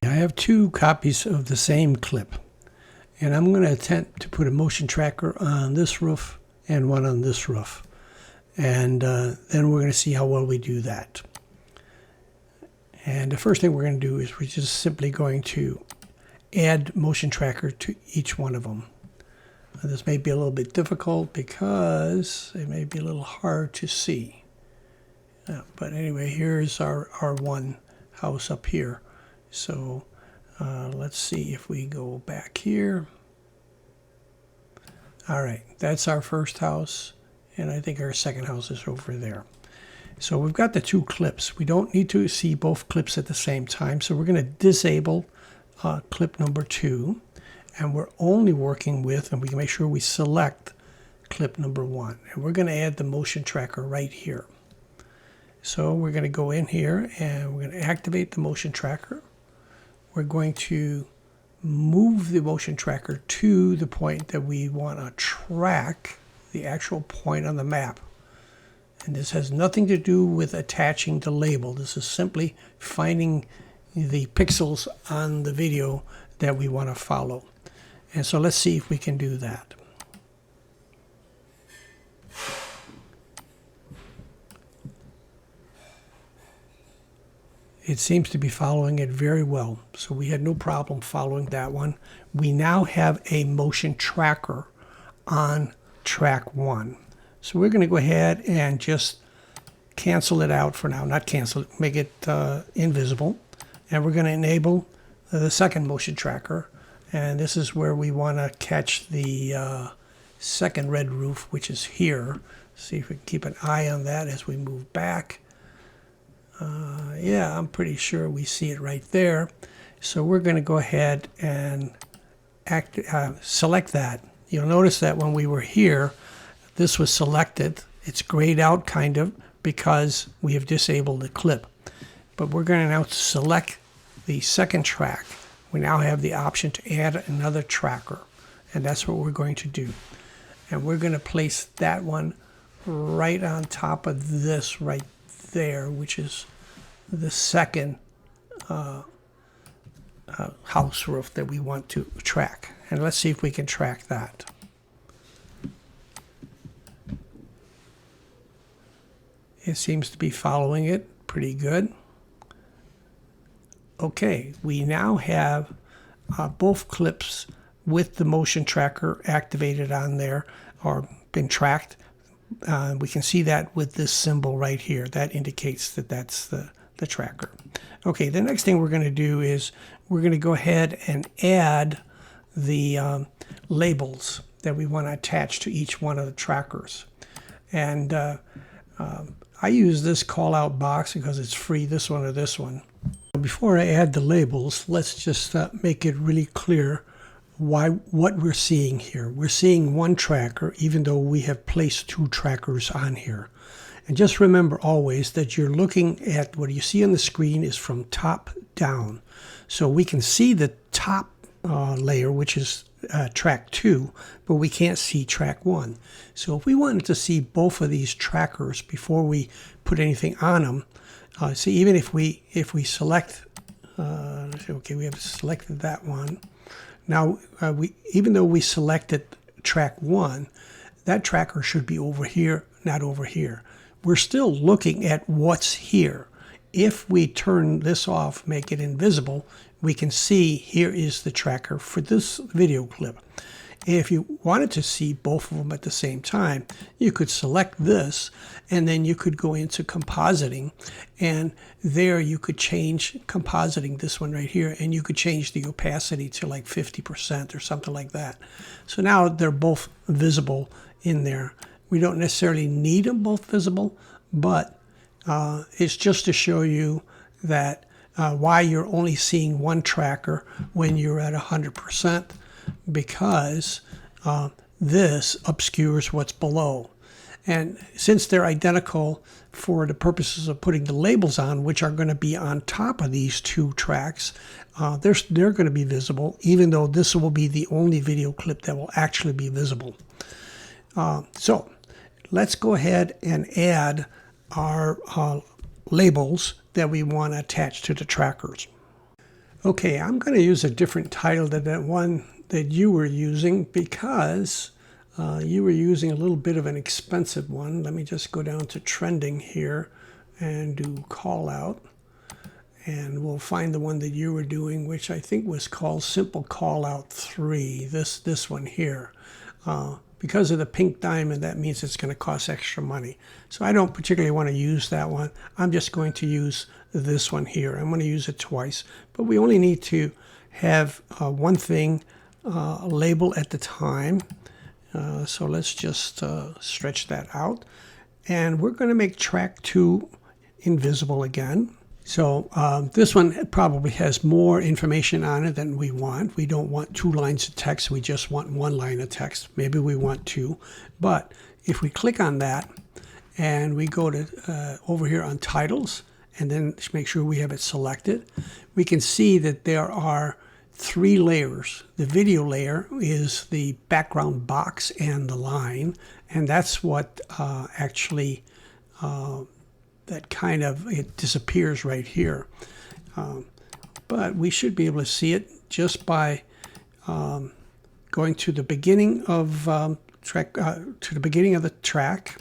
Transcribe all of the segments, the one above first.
I have two copies of the same clip, and I'm going to attempt to put a motion tracker on this roof and one on this roof, and then we're going to see how well we do that. And the first thing we're going to do is we're just simply going to add motion tracker to each one of them. This may be a little bit difficult because it may be a little hard to see. But anyway, here's our one house up here. So let's see if we go back here. All right, that's our first house, and I think our second house is over there. So we've got the two clips. We don't need to see both clips at the same time, so we're going to disable clip number 2, and we're only working with, and we can make sure we select clip number 1, and we're going to add the motion tracker right here. So we're going to go in here and we're going to activate the motion tracker. We're going to move the motion tracker to the point that we want to track, the actual point on the map. And this has nothing to do with attaching the label. This is simply finding the pixels on the video that we want to follow. And so let's see if we can do that. It seems to be following it very well. So we had no problem following that one. We now have a motion tracker on track 1. So we're going to go ahead and just cancel it out for now. Not cancel it, make it invisible. And we're going to enable the second motion tracker. And this is where we want to catch the second red roof, which is here. See if we can keep an eye on that as we move back. Yeah, I'm pretty sure we see it right there. So we're going to go ahead and select that. You'll notice that when we were here, this was selected. It's grayed out kind of because we have disabled the clip. But we're going to now select the second track. We now have the option to add another tracker, and that's what we're going to do. And we're going to place that one right on top of this right there, which is the second house roof that we want to track. And let's see if we can track that. It seems to be following it pretty good. Okay, we now have both clips with the motion tracker activated on there or been tracked. We can see that with this symbol right here. That indicates that that's the tracker. Okay, the next thing we're going to do is we're going to go ahead and add the labels that we want to attach to each one of the trackers. And I use this call out box because it's free, this one or this one. Before I add the labels, let's just make it really clear what we're seeing here. We're seeing one tracker even though we have placed two trackers on here. And just remember always that you're looking at what you see on the screen is from top down. So we can see the top layer, which is track 2, but we can't see track 1. So if we wanted to see both of these trackers before we put anything on them, see, even if we select, okay, we have selected that one. Now, even though we selected track 1, that tracker should be over here, not over here. We're still looking at what's here. If we turn this off, make it invisible, we can see here is the tracker for this video clip. If you wanted to see both of them at the same time, you could select this, and then you could go into compositing, and there you could change compositing, this one right here, and you could change the opacity to like 50% or something like that. So now they're both visible in there. We don't necessarily need them both visible, but it's just to show you that why you're only seeing one tracker when you're at 100%, because this obscures what's below. And since they're identical for the purposes of putting the labels on, which are going to be on top of these two tracks, they're going to be visible, even though this will be the only video clip that will actually be visible. So let's go ahead and add our labels that we want to attach to the trackers. Okay, I'm going to use a different title than that one that you were using because you were using a little bit of an expensive one. Let me just go down to trending here and do call out. And we'll find the one that you were doing, which I think was called Simple Call Out 3, this one here. Because of the pink diamond, that means it's going to cost extra money. So I don't particularly want to use that one. I'm just going to use this one here. I'm going to use it twice. But we only need to have one thing label at the time. So let's just stretch that out. And we're going to make track 2 invisible again. So this one probably has more information on it than we want. We don't want 2 lines of text. We just want 1 line of text. Maybe we want 2. But if we click on that and we go to over here on titles and then make sure we have it selected, we can see that there are 3 layers. The video layer is the background box and the line. And that's what actually that kind of, it disappears right here. But we should be able to see it just by going to the beginning of to the beginning of the track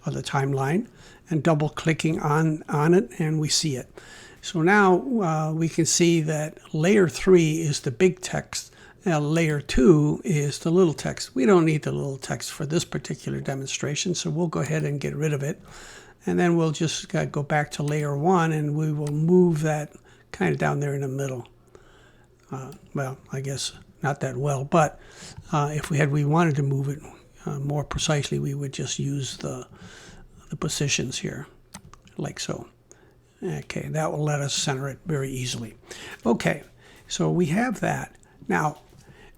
of the timeline and double clicking on it, and we see it. So now we can see that layer 3 is the big text. Now layer 2 is the little text. We don't need the little text for this particular demonstration, so we'll go ahead and get rid of it. And then we'll just go back to layer 1 and we will move that kind of down there in the middle. Well, I guess not that well, but if we wanted to move it more precisely, we would just use the positions here, like so. Okay, that will let us center it very easily. Okay, so we have that. Now,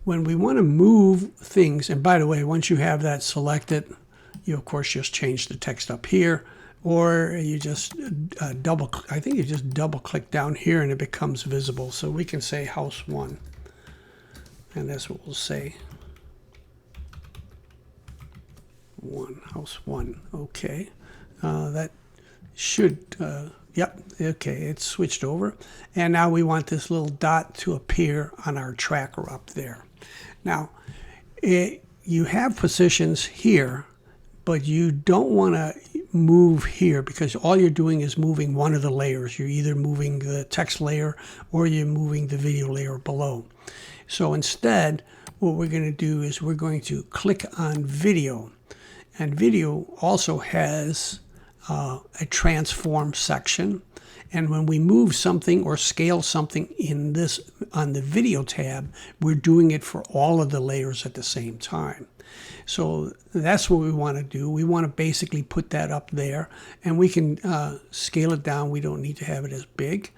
when we want to move things, and by the way, once you have that selected, you of course just change the text up here. Or you just I think you just double click down here and it becomes visible. So we can say house 1. And that's what we'll say. House 1. Okay. That should, yep, okay, it's switched over. And now we want this little dot to appear on our tracker up there. Now, you have positions here, but you don't want to move here because all you're doing is moving one of the layers. You're either moving the text layer or you're moving the video layer below. So instead, what we're going to do is we're going to click on video. And video also has a transform section. And when we move something or scale something in this on the video tab, we're doing it for all of the layers at the same time. So that's what we want to do. We want to basically put that up there, and we can scale it down. We don't need to have it as big.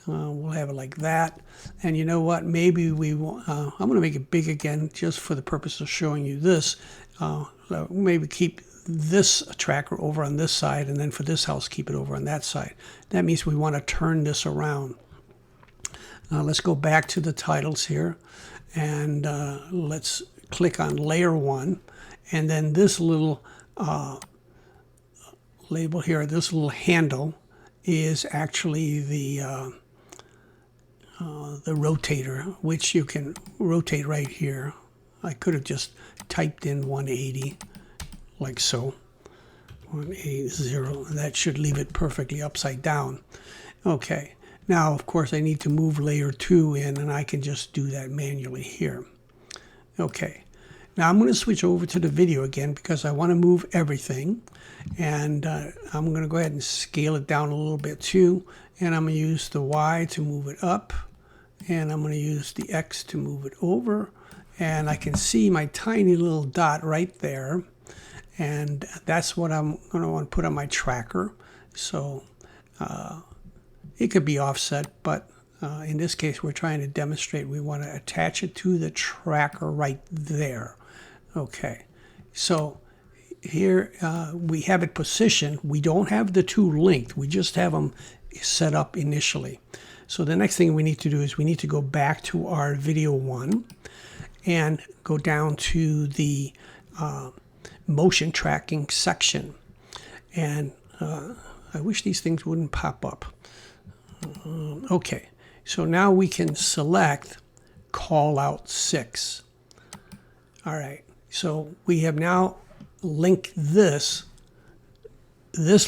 We'll have it like that. And you know what? Maybe we want, I'm going to make it big again just for the purpose of showing you this. Maybe keep this tracker over on this side, and then for this house, keep it over on that side. That means we want to turn this around. Let's go back to the titles here, and let's click on layer 1, and then this little label here, this little handle is actually the rotator, which you can rotate right here. I could have just typed in 180 like so, 180, and that should leave it perfectly upside down. Okay, now of course I need to move layer 2 in, and I can just do that manually here. Okay, now I'm going to switch over to the video again because I want to move everything, and I'm going to go ahead and scale it down a little bit too, and I'm going to use the Y to move it up, and I'm going to use the X to move it over, and I can see my tiny little dot right there, and that's what I'm going to want to put on my tracker. So it could be offset, but in this case we're trying to demonstrate we want to attach it to the tracker right there. Okay, so here we have it positioned. We don't have the 2 linked, we just have them set up initially. So the next thing we need to do is we need to go back to our video 1 and go down to the motion tracking section. And I wish these things wouldn't pop up. Okay, so now we can select call out 6. All right, so we have now linked this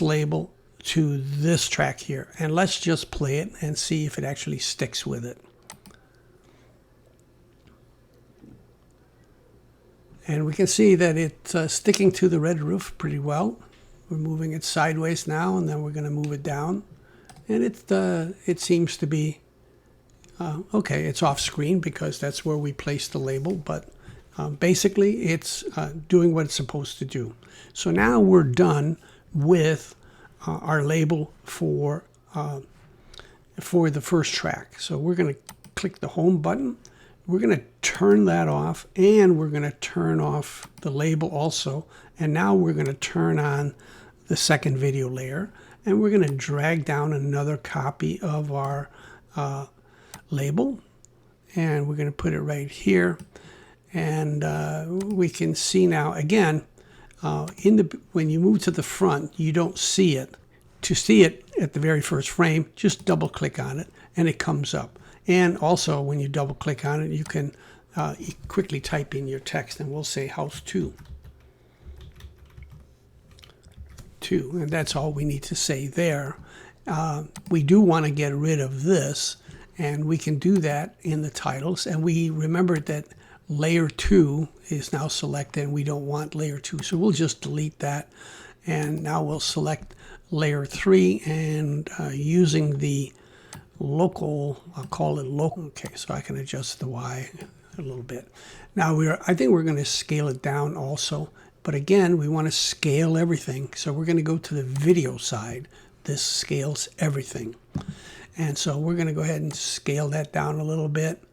label to this track here. And let's just play it and see if it actually sticks with it. And we can see that it's sticking to the red roof pretty well. We're moving it sideways now, and then we're going to move it down. And it seems to be okay. It's off screen because that's where we placed the label, but basically it's doing what it's supposed to do. So now we're done with our label for the first track. So we're going to click the home button. We're going to turn that off, and we're going to turn off the label also. And now we're going to turn on the second video layer, and we're going to drag down another copy of our label, and we're going to put it right here. And we can see now again, when you move to the front, you don't see it. To see it at the very first frame, just double click on it and it comes up. And also when you double click on it, you can quickly type in your text, and we'll say house 2. And that's all we need to say there. We do want to get rid of this, and we can do that in the titles. And we remembered that layer 2 is now selected, and we don't want layer 2. So we'll just delete that. And now we'll select layer 3, and using the local, I'll call it local. Okay, so I can adjust the Y a little bit. Now I think we're going to scale it down also. But again, we want to scale everything. So we're going to go to the video side. This scales everything. And so we're going to go ahead and scale that down a little bit.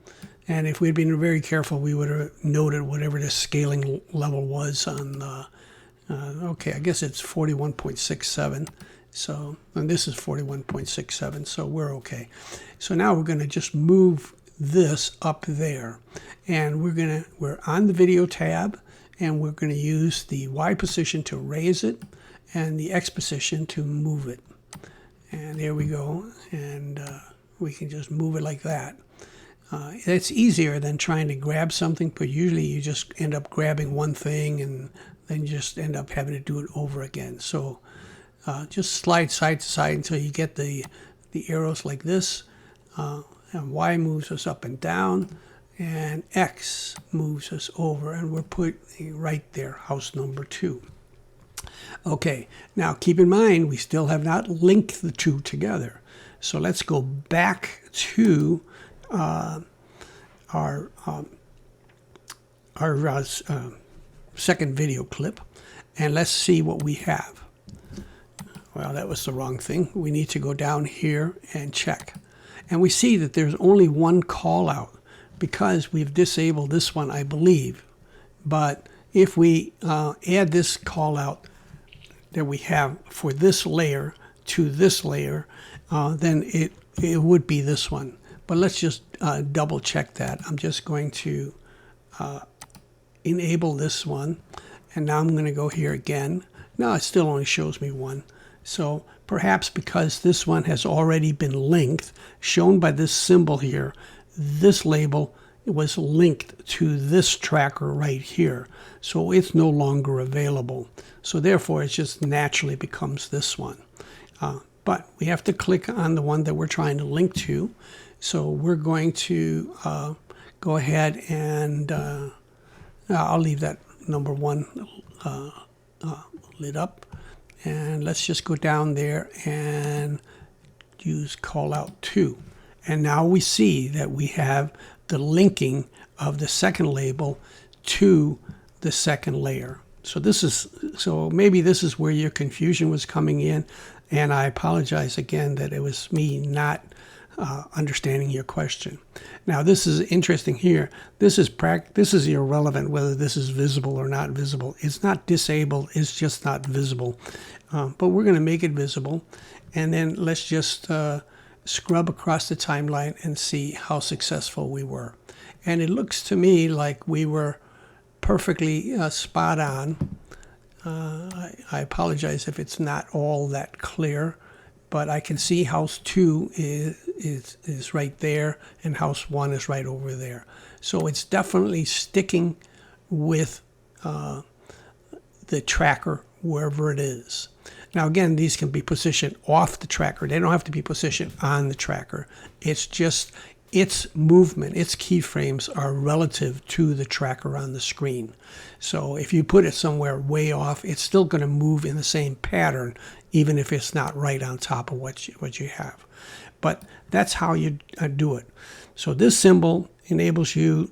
And if we'd been very careful, we would have noted whatever the scaling level was on, okay, I guess it's 41.67. So, and this is 41.67, so we're okay. So now we're going to just move this up there. And we're on the video tab, and we're going to use the Y position to raise it and the X position to move it. And there we go. And we can just move it like that. It's easier than trying to grab something, but usually you just end up grabbing one thing and then you just end up having to do it over again. So just slide side to side until you get the arrows like this. And Y moves us up and down, and X moves us over, and we're putting right there, house number 2. Okay, now keep in mind, we still have not linked the two together. So let's go back to our second video clip, and let's see what we have. Well, that was the wrong thing. We need to go down here and check. And we see that there's only one call out because we've disabled this one, I believe. But if we add this call out that we have for this layer to this layer, then it would be this one. But let's just double check that. I'm just going to enable this one. And now I'm going to go here again. Now it still only shows me one. So perhaps because this one has already been linked, shown by this symbol here, this label was linked to this tracker right here. So it's no longer available. So therefore it just naturally becomes this one. But we have to click on the one that we're trying to link to. So we're going to go ahead and I'll leave that number 1 lit up. And let's just go down there and use call out 2. And now we see that we have the linking of the second label to the second layer. So maybe this is where your confusion was coming in. And I apologize again that it was me not understanding your question. Now this is interesting here. This is irrelevant whether this is visible or not visible. It's not disabled, it's just not visible. But we're going to make it visible, and then let's just scrub across the timeline and see how successful we were. And it looks to me like we were perfectly spot on. I apologize if it's not all that clear. but I can see house 2 is right there, and house 1 is right over there. So it's definitely sticking with the tracker wherever it is. Now again, these can be positioned off the tracker. They don't have to be positioned on the tracker. It's just its movement, its keyframes are relative to the tracker on the screen. So if you put it somewhere way off, it's still going to move in the same pattern, even if it's not right on top of what you have. But that's how you do it. So this symbol enables you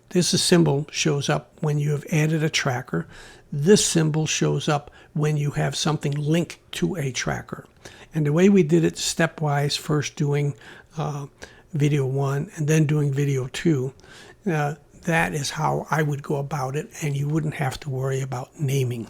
this symbol shows up when you have added a tracker. This symbol shows up when you have something linked to a tracker. And the way we did it stepwise, first doing video 1 and then doing video 2, that is how I would go about it, and you wouldn't have to worry about naming.